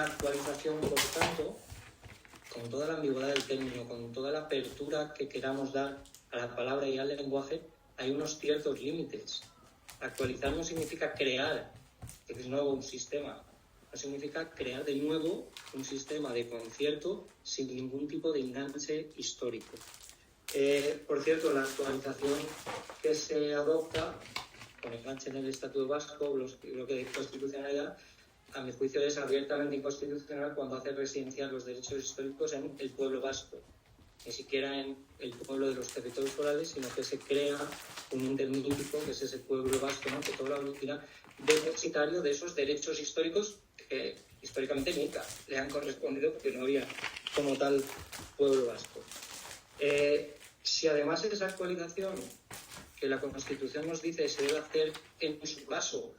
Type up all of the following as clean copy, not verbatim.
la actualización, por tanto, con toda la ambigüedad del término, con toda la apertura que queramos dar a la palabra y al lenguaje, hay unos ciertos límites. Actualizar no significa crear de nuevo un sistema, no significa crear de nuevo un sistema de concierto sin ningún tipo de enganche histórico. Por cierto, la actualización que se adopta con enganche en el Estatuto Vasco, lo que de constitucionalidad, a mi juicio es abiertamente inconstitucional cuando hace residenciar los derechos históricos en el pueblo vasco, ni siquiera en el pueblo de los territorios forales, sino que se crea un ente mítico, que es ese pueblo vasco, ¿no?, que toda la velocidad depositario de esos derechos históricos que históricamente nunca le han correspondido porque no había como tal pueblo vasco. Si además esa actualización que la Constitución nos dice se debe hacer en su caso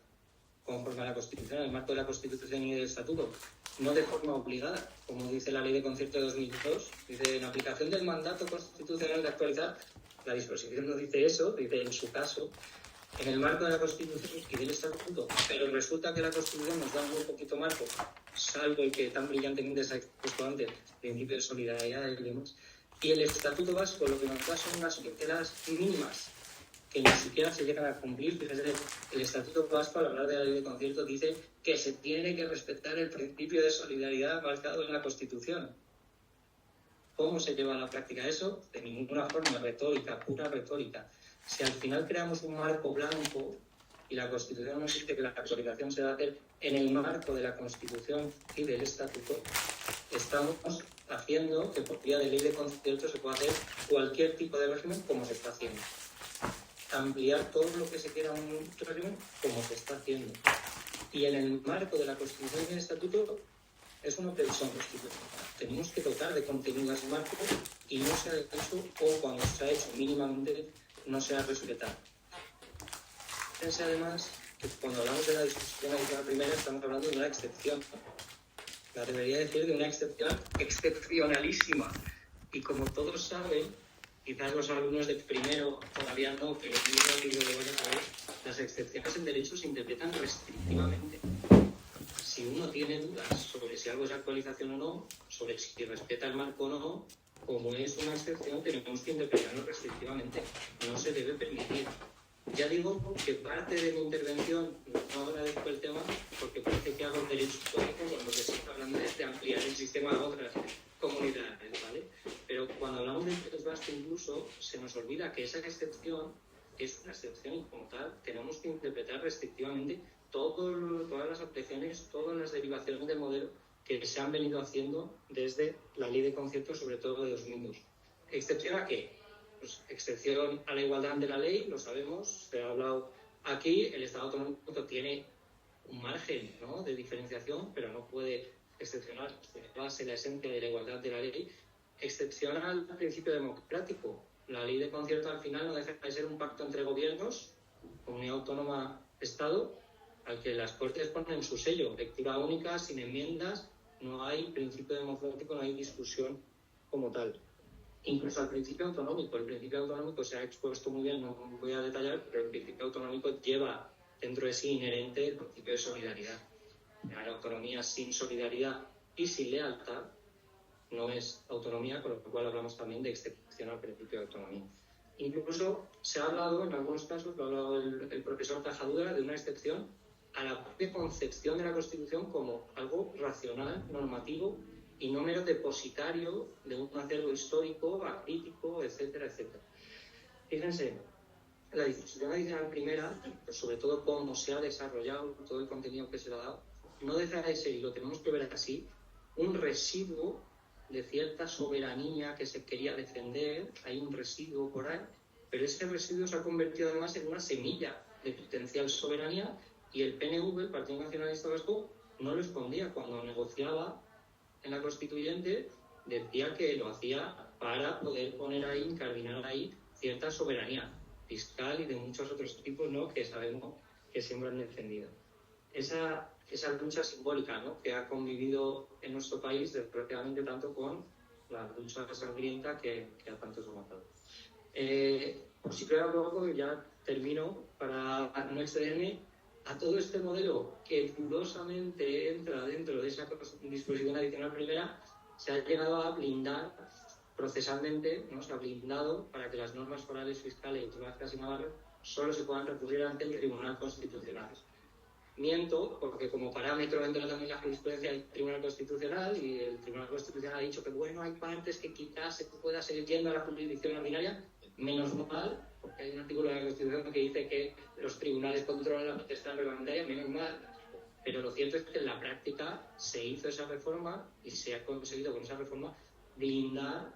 conforme a la Constitución, en el marco de la Constitución y del Estatuto, no de forma obligada, como dice la Ley de Concierto de 2002, dice, en aplicación del mandato constitucional de actualizar, la disposición no dice eso, dice en su caso, en el marco de la Constitución y del Estatuto, pero resulta que la Constitución nos da un muy poquito marco, salvo el que tan brillantemente se ha expuesto antes, el principio de solidaridad y demás, y el Estatuto Vasco lo que nos da son unas pinceladas mínimas que ni siquiera se llegan a cumplir. Fíjese, el Estatuto Vasco, al hablar de la Ley de Concierto, dice que se tiene que respetar el principio de solidaridad marcado en la Constitución. ¿Cómo se lleva a la práctica eso? De ninguna forma, retórica, pura retórica. Si al final creamos un marco blanco y la Constitución nos dice que la actualización se va a hacer en el marco de la Constitución y del Estatuto, estamos haciendo que por vía de Ley de Concierto se pueda hacer cualquier tipo de régimen como se está haciendo. Ampliar todo lo que se quiera un régimen como se está haciendo. Y en el marco de la Constitución y el Estatuto es una previsión constitucional. Tenemos que dotar de contenido a ese marco y no se ha hecho, o cuando se ha hecho mínimamente, no se ha respetado. Fíjense además que cuando hablamos de la disposición adicional primera estamos hablando de una excepción. La debería decir de una excepción excepcionalísima. Y como todos saben, quizás los alumnos de primero todavía no, pero yo lo van a saber, las excepciones en derecho se interpretan restrictivamente. Si uno tiene dudas sobre si algo es actualización o no, sobre si respeta el marco o no, como es una excepción, tenemos que interpretarlo restrictivamente. No se debe permitir. Ya digo que parte de mi intervención, no agradezco el tema, porque parece que hago un derecho histórico cuando se está hablando de ampliar el sistema a otras comunidades, ¿vale? Pero cuando hablamos de País Vasco incluso, se nos olvida que esa excepción es una excepción y como tal tenemos que interpretar restrictivamente todas las apreciaciones, todas las derivaciones del modelo que se han venido haciendo desde la Ley de Concierto, sobre todo de 2002. ¿Excepción a qué? Pues excepción a la igualdad de la ley, lo sabemos, se ha hablado aquí, el Estado autonómico tiene un margen, ¿no?, de diferenciación, pero no puede excepcionar base la esencia de la igualdad de la ley. Excepción al principio democrático. La Ley de Concierto al final no deja de ser un pacto entre gobiernos, comunidad autónoma, Estado, al que las Cortes ponen su sello, lectura única, sin enmiendas, no hay principio democrático, no hay discusión como tal. Incluso al principio autonómico. El principio autonómico se ha expuesto muy bien, no voy a detallar, pero el principio autonómico lleva dentro de sí inherente el principio de solidaridad. La autonomía sin solidaridad y sin lealtad no es autonomía, con lo cual hablamos también de excepción al principio de autonomía. Incluso se ha hablado, en algunos casos, lo ha hablado el profesor Tajadura, de una excepción a la propia concepción de la Constitución como algo racional, normativo, y no mero depositario de un acervo histórico, acrítico, etcétera, etcétera. Fíjense, la disposición adicional primera, pues sobre todo cómo se ha desarrollado todo el contenido que se le ha dado, no deja de ser, y lo tenemos que ver así, un residuo de cierta soberanía que se quería defender, hay un residuo por ahí, pero ese residuo se ha convertido además en una semilla de potencial soberanía y el PNV, el Partido Nacionalista Vasco, no lo escondía cuando negociaba en la Constituyente, decía que lo hacía para poder poner ahí, incardinar ahí cierta soberanía fiscal y de muchos otros tipos, ¿no?, que sabemos que siempre han defendido. Esa lucha simbólica, ¿no?, que ha convivido en nuestro país desgraciadamente tanto con la lucha sangrienta que a tantos ha matado. Si creo luego ya termino para no excederme. a todo este modelo que dudosamente entra dentro de esa disposición adicional primera, se ha llegado a blindar procesalmente, ¿no? Se ha blindado para que las normas forales, fiscales y vascas y navarras solo se puedan recurrir ante el Tribunal Constitucional. Miento, porque como parámetro entra también la jurisprudencia del Tribunal Constitucional, y el Tribunal Constitucional ha dicho que, bueno, hay partes que quizás se pueda seguir yendo a la jurisdicción ordinaria, menos mal, porque hay un artículo de la Constitución que dice que los tribunales controlan la potestad reglamentaria, menos mal. Pero lo cierto es que en la práctica se hizo esa reforma y se ha conseguido con esa reforma blindar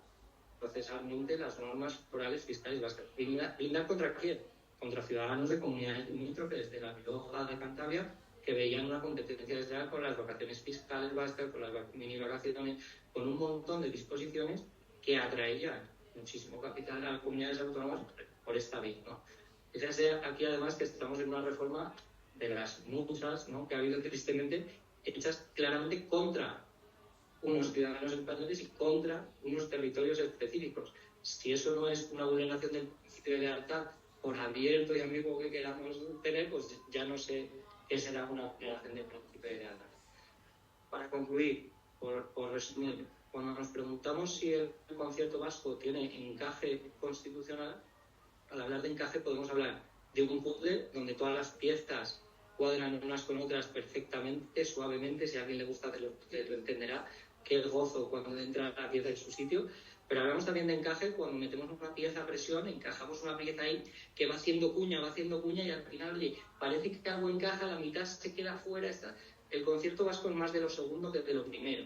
procesalmente las normas forales, fiscales vascas. ¿Blindar contra quién? Contra ciudadanos de comunidades limítrofes de La Rioja, de Cantabria, que veían una competencia desleal con las vacaciones fiscales vascas, con las mini vacaciones, con un montón de disposiciones que atraían muchísimo capital a las comunidades autónomas por esta vía, ¿no? Fíjense aquí además que estamos en una reforma de las muchas, ¿no?, que ha habido tristemente, hechas claramente contra unos ciudadanos españoles y contra unos territorios específicos. Si eso no es una vulneración del principio de lealtad, por abierto y ambiguo que queramos tener, pues ya no sé qué será una vulneración del principio de lealtad. Para concluir, por resumir, cuando nos preguntamos si el concierto vasco tiene encaje constitucional, al hablar de encaje podemos hablar de un puzzle donde todas las piezas cuadran unas con otras perfectamente, suavemente. Si a alguien le gusta lo entenderá, qué gozo cuando entra la pieza en su sitio. Pero hablamos también de encaje cuando metemos una pieza a presión, encajamos una pieza ahí que va haciendo cuña y al final, oye, parece que algo encaja, la mitad se queda fuera. El concierto vasco es más de lo segundo que de lo primero.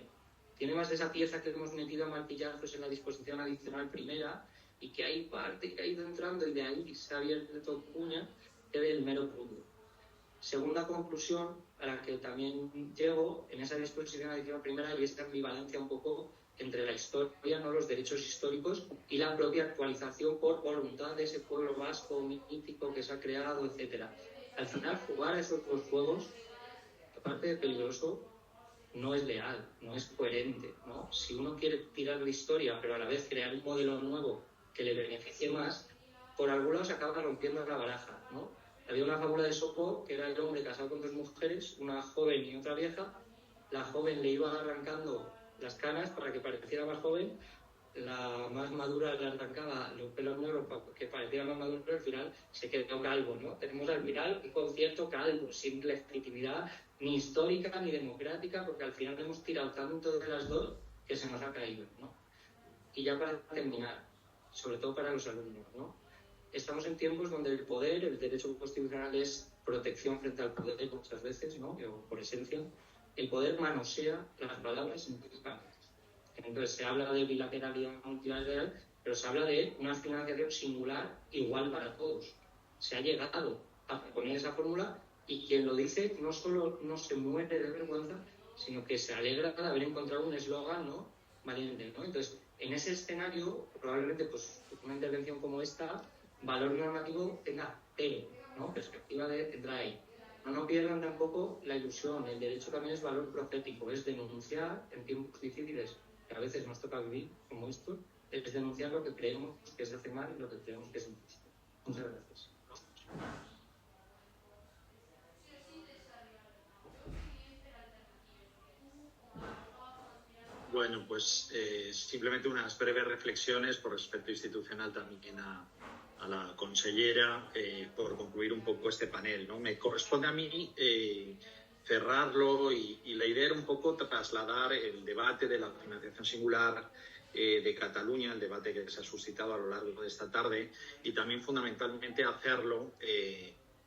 Tiene más de esa pieza que hemos metido a martillazos en la disposición adicional primera y que hay parte que ha ido entrando y de ahí se ha abierto cuña, que del mero punto. Segunda conclusión a la que también llego en esa disposición adicional primera, y esta ambivalencia un poco entre la historia, ¿no?, los derechos históricos y la propia actualización por voluntad de ese pueblo vasco mítico que se ha creado, etcétera. Al final, jugar a esos dos juegos, aparte de peligroso, no es leal, no es coherente, ¿no? Si uno quiere tirar la historia, pero a la vez crear un modelo nuevo que le beneficie más, por algún lado se acaba rompiendo la baraja, ¿no? Había una fábula de Esopo que era el hombre casado con dos mujeres, una joven y otra vieja. La joven le iba arrancando las canas para que pareciera más joven, la más madura le arrancaba los pelos negros para que pareciera más maduro, pero al final se quedó calvo, ¿no? Tenemos al final un concierto calvo, sin legitimidad ni histórica ni democrática, porque al final hemos tirado tanto de las dos que se nos ha caído, ¿no? Y ya para terminar, sobre todo para los alumnos, ¿no? Estamos en tiempos donde el poder, el derecho constitucional es protección frente al poder muchas veces, ¿no?, o por esencia. El poder manosea las palabras implicadas. Entonces se habla de bilateralidad multilateral, pero se habla de una financiación singular igual para todos. Se ha llegado a poner esa fórmula y quien lo dice no solo no se muere de vergüenza, sino que se alegra de haber encontrado un eslogan, ¿no?, valiente, ¿no? Entonces, en ese escenario, probablemente pues una intervención como esta, valor normativo tenga cero, ¿no? Perspectiva tendrá ahí. No pierdan tampoco la ilusión. El derecho también es valor profético, es denunciar en tiempos difíciles, que a veces nos toca vivir como esto, es denunciar lo que creemos que se hace mal y lo que creemos que es injusto. Muchas gracias. Bueno, pues simplemente unas breves reflexiones por respeto institucional también a la consellera, por concluir un poco este panel, ¿no? Me corresponde a mí cerrarlo y la idea era un poco trasladar el debate de la financiación singular de Cataluña, el debate que se ha suscitado a lo largo de esta tarde, y también fundamentalmente hacerlo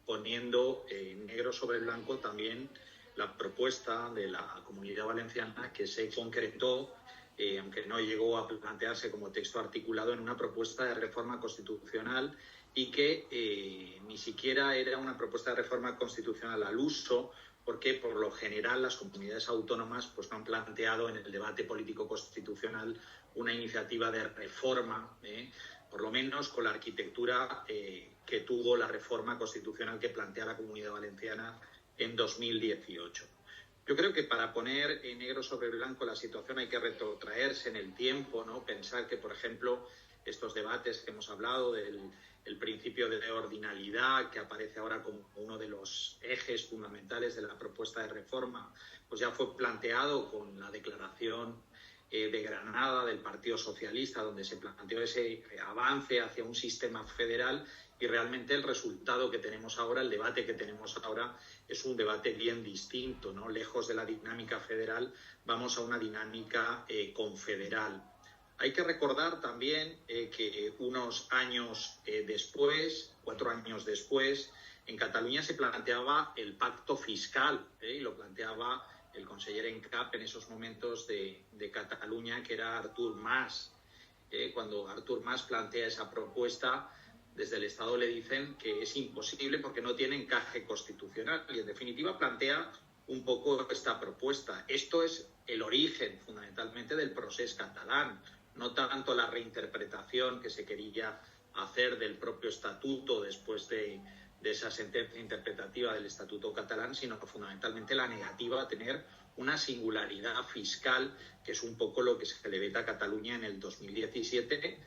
poniendo negro sobre blanco también la propuesta de la Comunidad Valenciana que se concretó, aunque no llegó a plantearse como texto articulado, en una propuesta de reforma constitucional y que ni siquiera era una propuesta de reforma constitucional al uso, porque por lo general las comunidades autónomas pues no han planteado en el debate político constitucional una iniciativa de reforma, por lo menos con la arquitectura que tuvo la reforma constitucional que plantea la Comunidad Valenciana en 2018. Yo creo que para poner en negro sobre blanco la situación hay que retrotraerse en el tiempo, ¿no? Pensar que, por ejemplo, estos debates que hemos hablado del el principio de ordinalidad, que aparece ahora como uno de los ejes fundamentales de la propuesta de reforma, pues ya fue planteado con la declaración de Granada del Partido Socialista, donde se planteó ese avance hacia un sistema federal, y realmente el resultado que tenemos ahora, el debate que tenemos ahora, es un debate bien distinto, ¿no? Lejos de la dinámica federal, vamos a una dinámica confederal. Hay que recordar también que unos años después, 4 años después, en Cataluña se planteaba el pacto fiscal, y lo planteaba el conseller en cap en esos momentos de Cataluña, que era Artur Mas. Cuando Artur Mas plantea esa propuesta, desde el Estado le dicen que es imposible porque no tiene encaje constitucional, y en definitiva plantea un poco esta propuesta. Esto es el origen fundamentalmente del procés catalán, no tanto la reinterpretación que se quería hacer del propio estatuto después de esa sentencia interpretativa del estatuto catalán, sino fundamentalmente la negativa a tener una singularidad fiscal, que es un poco lo que se le veta a Cataluña en el 2017,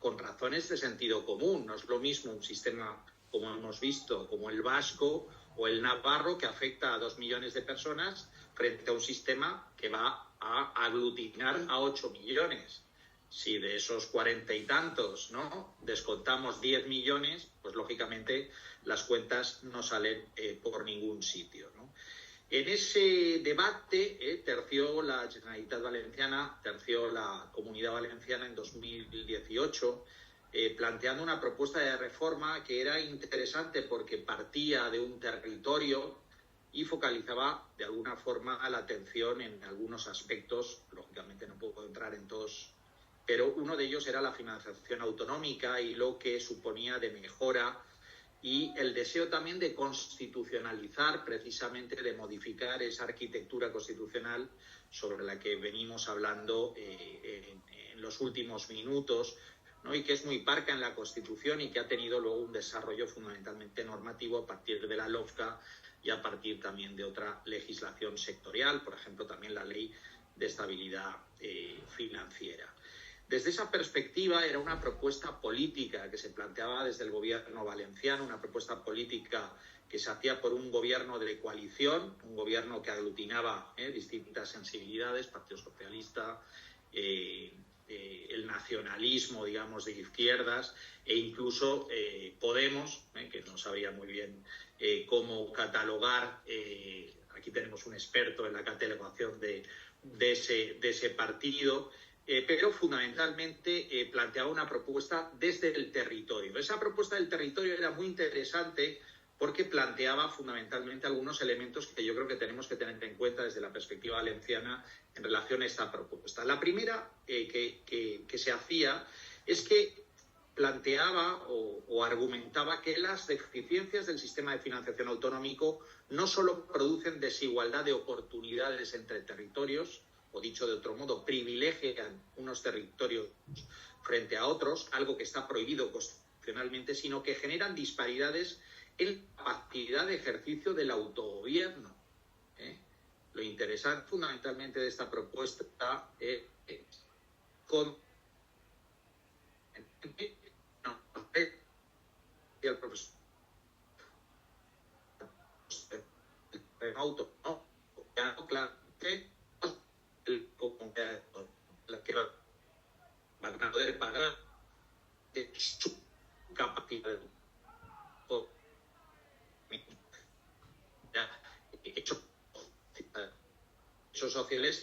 con razones de sentido común. No es lo mismo un sistema, como hemos visto, como el vasco o el navarro, que afecta a 2 millones de personas, frente a un sistema que va a aglutinar a 8 millones. Si de esos 40 y tantos, ¿no?, descontamos 10 millones, pues lógicamente las cuentas no salen por ningún sitio, ¿no? En ese debate terció la Generalitat Valenciana, terció la Comunidad Valenciana en 2018, planteando una propuesta de reforma que era interesante porque partía de un territorio y focalizaba de alguna forma la atención en algunos aspectos. Lógicamente no puedo entrar en todos, pero uno de ellos era la financiación autonómica y lo que suponía de mejora, y el deseo también de constitucionalizar, precisamente de modificar esa arquitectura constitucional sobre la que venimos hablando en los últimos minutos, ¿no?, y que es muy parca en la Constitución y que ha tenido luego un desarrollo fundamentalmente normativo a partir de la LOFCA y a partir también de otra legislación sectorial, por ejemplo, también la Ley de Estabilidad Financiera. Desde esa perspectiva era una propuesta política que se planteaba desde el gobierno valenciano, una propuesta política que se hacía por un gobierno de coalición, un gobierno que aglutinaba distintas sensibilidades, Partido Socialista, el nacionalismo, digamos, de izquierdas, e incluso Podemos, que no sabía muy bien cómo catalogar. Aquí tenemos un experto en la catalogación de ese partido. Pero fundamentalmente planteaba una propuesta desde el territorio. Esa propuesta del territorio era muy interesante porque planteaba fundamentalmente algunos elementos que yo creo que tenemos que tener en cuenta desde la perspectiva valenciana en relación a esta propuesta. La primera que se hacía es que planteaba o argumentaba que las deficiencias del sistema de financiación autonómico no solo producen desigualdad de oportunidades entre territorios, o dicho de otro modo, privilegian unos territorios frente a otros, algo que está prohibido constitucionalmente, sino que generan disparidades en la capacidad de ejercicio del autogobierno. Lo interesante fundamentalmente de esta propuesta es con el profesor la que van a poder pagar de su capacidad hechos sociales